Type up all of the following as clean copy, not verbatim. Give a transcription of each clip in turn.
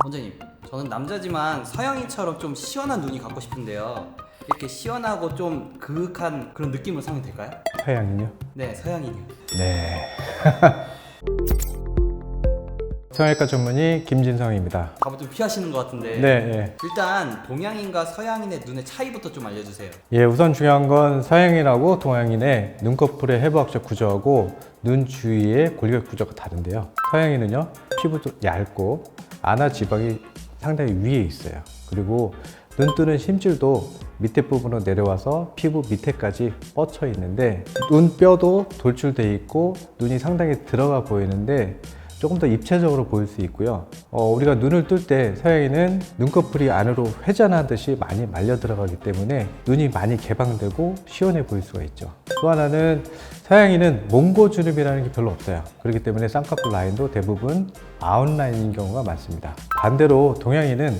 원장님, 저는 남자지만 서양인처럼 좀 시원한 눈이 갖고 싶은데요. 이렇게 시원하고 좀 그윽한 그런 느낌으로 사면 될까요? 서양인요? 네, 서양인이요. 네. 성형외과 전문의 김진성입니다. 답을 좀 피하시는 것 같은데. 네, 일단 동양인과 서양인의 눈의 차이부터 좀 알려주세요. 우선 중요한 건 서양인하고 동양인의 눈꺼풀의 해부학적 구조하고 눈 주위의 골격 구조가 다른데요. 서양인은요, 피부도 얇고 안아 지방이 상당히 위에 있어요. 그리고 눈 뜨는 심줄도 밑에 부분으로 내려와서 피부 밑에까지 뻗쳐 있는데 눈뼈도 돌출돼 있고 눈이 상당히 들어가 보이는데 조금 더 입체적으로 보일 수 있고요. 우리가 눈을 뜰 때 서양인은 눈꺼풀이 안으로 회전하듯이 많이 말려 들어가기 때문에 눈이 많이 개방되고 시원해 보일 수가 있죠. 또 하나는 서양인은 몽고주름이라는 게 별로 없어요. 그렇기 때문에 쌍꺼풀 라인도 대부분 아웃라인인 경우가 많습니다. 반대로 동양인은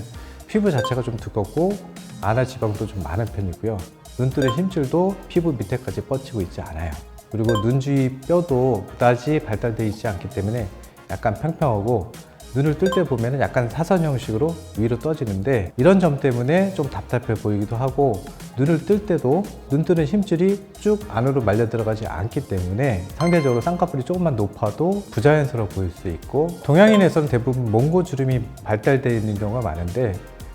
피부 자체가 좀 두껍고 안아 지방도 좀 많은 편이고요. 눈 뜨는 힘줄도 피부 밑에까지 뻗치고 있지 않아요. 그리고 눈 주위 뼈도 그다지 발달되어 있지 않기 때문에 약간 평평하고 눈을 뜰 때 보면 약간 사선 형식으로 위로 떠지는데 이런 점 때문에 좀 답답해 보이기도 하고 눈을 뜰 때도 눈 뜨는 힘줄이 쭉 안으로 말려 들어가지 않기 때문에 상대적으로 쌍꺼풀이 조금만 높아도 부자연스러워 보일 수 있고 동양인에서는 대부분 몽고주름이 발달되어 있는 경우가 많은데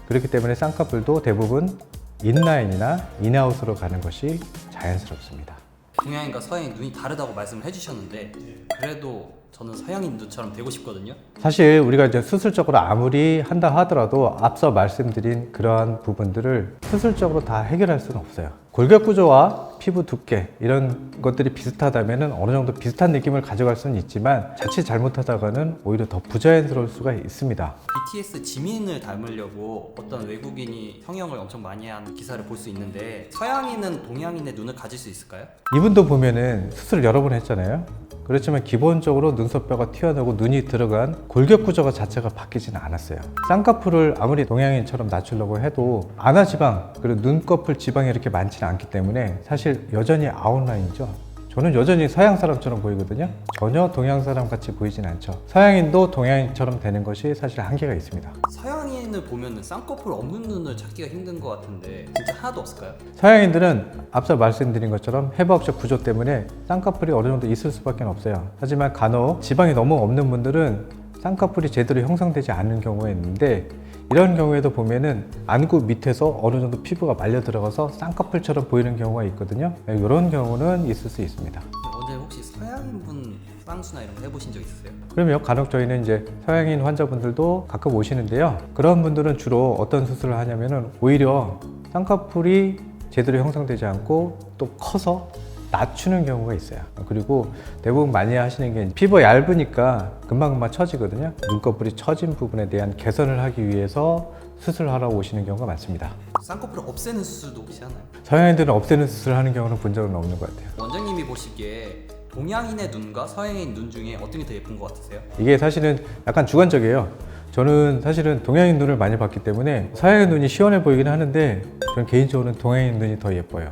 그렇기 때문에 쌍꺼풀도 대부분 인라인이나 인아웃으로 가는 것이 자연스럽습니다. 동양인과 서양인 눈이 다르다고 말씀을 해주셨는데 그래도 저는 서양인 눈처럼 되고 싶거든요. 사실 우리가 이제 수술적으로 아무리 한다 하더라도 앞서 말씀드린 그러한 부분들을 수술적으로 다 해결할 수는 없어요. 골격 구조와 피부 두께 이런 것들이 비슷하다면 어느 정도 비슷한 느낌을 가져갈 수는 있지만 자칫 잘못하다가는 오히려 더 부자연스러울 수가 있습니다. BTS 지민을 닮으려고 어떤 외국인이 성형을 엄청 많이 한 기사를 볼 수 있는데 서양인은 동양인의 눈을 가질 수 있을까요? 이분도 보면은 수술을 여러 번 했잖아요. 그렇지만 기본적으로 눈썹뼈가 튀어나오고 눈이 들어간 골격 구조가 자체가 바뀌지는 않았어요. 쌍꺼풀을 아무리 동양인처럼 낮추려고 해도 안아 지방 그리고 눈꺼풀 지방이 이렇게 많지는 않기 때문에 사실 여전히 아웃라인이죠. 저는 여전히 서양 사람처럼 보이거든요. 전혀 동양 사람 같이 보이진 않죠. 서양인도 동양인처럼 되는 것이 사실 한계가 있습니다. 서양인을 보면 쌍꺼풀 없는 눈을 찾기가 힘든 것 같은데 진짜 하나도 없을까요? 서양인들은 앞서 말씀드린 것처럼 해부학적 구조 때문에 쌍꺼풀이 어느 정도 있을 수밖에 없어요. 하지만 간혹 지방이 너무 없는 분들은 쌍꺼풀이 제대로 형성되지 않는 경우가 있는데 이런 경우에도 보면은 안구 밑에서 어느 정도 피부가 말려 들어가서 쌍꺼풀처럼 보이는 경우가 있거든요. 이런 경우는 있을 수 있습니다. 원장님 혹시 서양인분 쌍수나 이런 거 해보신 적 있으세요? 그러면 간혹 저희는 이제 서양인 환자분들도 가끔 오시는데요. 그런 분들은 주로 어떤 수술을 하냐면은 오히려 쌍꺼풀이 제대로 형성되지 않고 또 커서 낮추는 경우가 있어요. 그리고 대부분 많이 하시는 게 피부가 얇으니까 금방금방 처지거든요. 눈꺼풀이 처진 부분에 대한 개선을 하기 위해서 수술을 하러 오시는 경우가 많습니다. 쌍꺼풀을 없애는 수술도 혹시 하나요? 서양인들은 없애는 수술을 하는 경우는 본 적은 없는 것 같아요. 원장님이 보시기에 동양인의 눈과 서양인 눈 중에 어떤 게 더 예쁜 것 같으세요? 이게 사실은 약간 주관적이에요. 저는 사실은 동양인 눈을 많이 봤기 때문에 서양인 눈이 시원해 보이긴 하는데 저는 개인적으로는 동양인 눈이 더 예뻐요.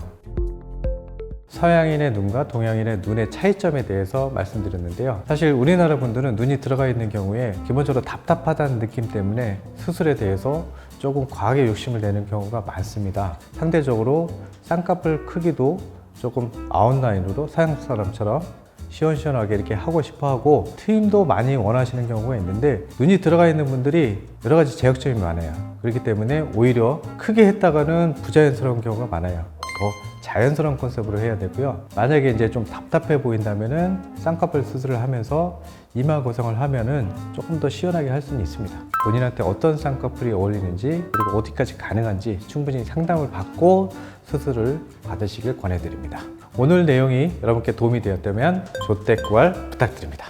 서양인의 눈과 동양인의 눈의 차이점에 대해서 말씀드렸는데요. 사실 우리나라 분들은 눈이 들어가 있는 경우에 기본적으로 답답하다는 느낌 때문에 수술에 대해서 조금 과하게 욕심을 내는 경우가 많습니다. 상대적으로 쌍꺼풀 크기도 조금 아웃라인으로 서양 사람처럼 시원시원하게 이렇게 하고 싶어 하고 트임도 많이 원하시는 경우가 있는데 눈이 들어가 있는 분들이 여러 가지 제약점이 많아요. 그렇기 때문에 오히려 크게 했다가는 부자연스러운 경우가 많아요. 더 자연스러운 컨셉으로 해야 되고요. 만약에 이제 좀 답답해 보인다면은 쌍꺼풀 수술을 하면서 이마 고정을 하면은 조금 더 시원하게 할 수는 있습니다. 본인한테 어떤 쌍꺼풀이 어울리는지 그리고 어디까지 가능한지 충분히 상담을 받고 수술을 받으시길 권해드립니다. 오늘 내용이 여러분께 도움이 되었다면 조댓글 부탁드립니다.